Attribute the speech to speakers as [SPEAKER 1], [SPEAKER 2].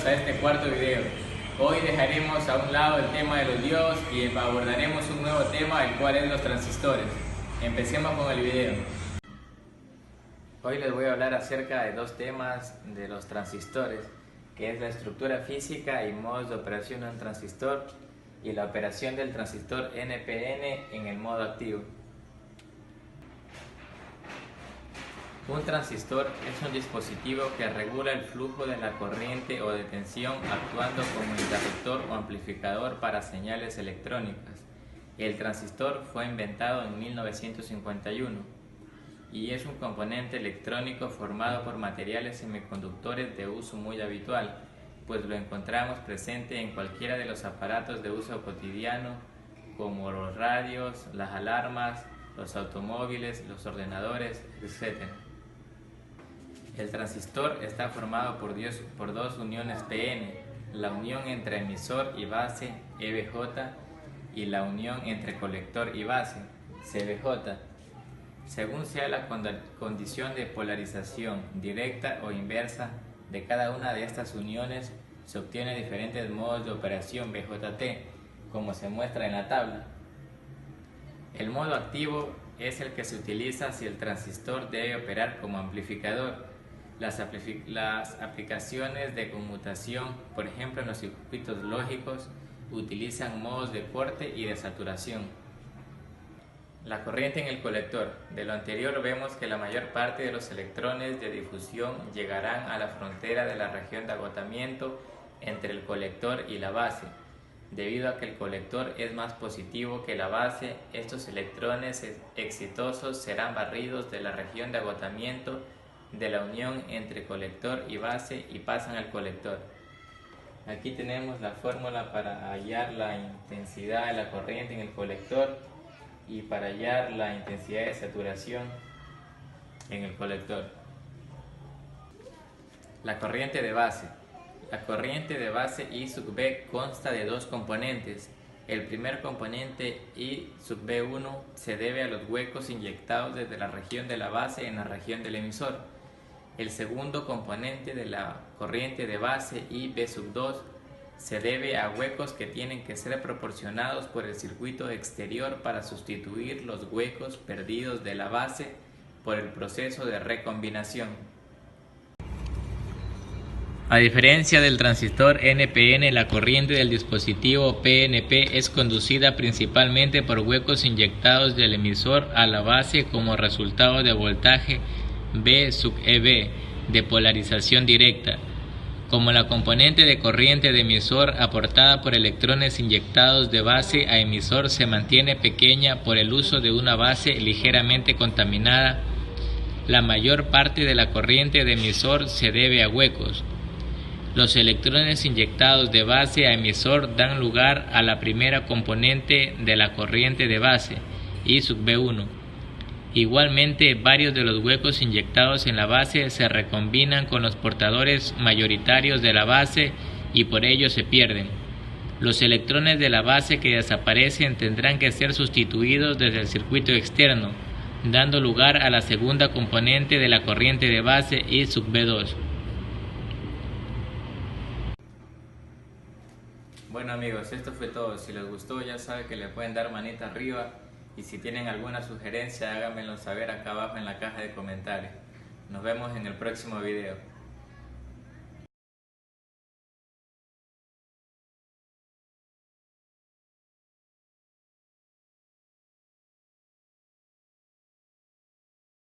[SPEAKER 1] a este cuarto video. Hoy dejaremos a un lado el tema de los diodos y abordaremos un nuevo tema, el cual es los transistores. Empecemos con el video. Hoy les voy a hablar acerca de dos temas de los transistores, que es la estructura física y modos de operación de un transistor y la operación del transistor NPN en el modo activo. Un transistor es un dispositivo que regula el flujo de la corriente o de tensión actuando como interruptor o amplificador para señales electrónicas. El transistor fue inventado en 1951 y es un componente electrónico formado por materiales semiconductores de uso muy habitual, pues lo encontramos presente en cualquiera de los aparatos de uso cotidiano como los radios, las alarmas, los automóviles, los ordenadores, etc. El transistor está formado por dos uniones PN, la unión entre emisor y base EBJ y la unión entre colector y base CBJ. Según sea la condición de polarización directa o inversa de cada una de estas uniones, se obtienen diferentes modos de operación BJT, como se muestra en la tabla. El modo activo es el que se utiliza si el transistor debe operar como amplificador. Las aplicaciones de conmutación, por ejemplo en los circuitos lógicos, utilizan modos de corte y de saturación. La corriente en el colector. De lo anterior vemos que la mayor parte de los electrones de difusión llegarán a la frontera de la región de agotamiento entre el colector y la base. Debido a que el colector es más positivo que la base, estos electrones exitosos serán barridos de la región de agotamiento de la unión entre colector y base y pasan al colector. Aquí tenemos la fórmula para hallar la intensidad de la corriente en el colector y para hallar la intensidad de saturación en el colector. La corriente de base. La corriente de base I sub B consta de dos componentes. El primer componente I sub B1 se debe a los huecos inyectados desde la región de la base en la región del emisor. El segundo componente de la corriente de base I B sub 2 se debe a huecos que tienen que ser proporcionados por el circuito exterior para sustituir los huecos perdidos de la base por el proceso de recombinación. A diferencia del transistor NPN, la corriente del dispositivo PNP es conducida principalmente por huecos inyectados del emisor a la base como resultado de voltaje V sub EB de polarización directa. Como la componente de corriente de emisor aportada por electrones inyectados de base a emisor se mantiene pequeña por el uso de una base ligeramente contaminada, la mayor parte de la corriente de emisor se debe a huecos. Los electrones inyectados de base a emisor dan lugar a la primera componente de la corriente de base, I sub B1. Igualmente, varios de los huecos inyectados en la base se recombinan con los portadores mayoritarios de la base y por ello se pierden. Los electrones de la base que desaparecen tendrán que ser sustituidos desde el circuito externo, dando lugar a la segunda componente de la corriente de base I sub B2. Bueno amigos, esto fue todo. Si les gustó ya saben que le pueden dar manita arriba. Y si tienen alguna sugerencia, háganmelo saber acá abajo en la caja de comentarios. Nos vemos en el próximo video.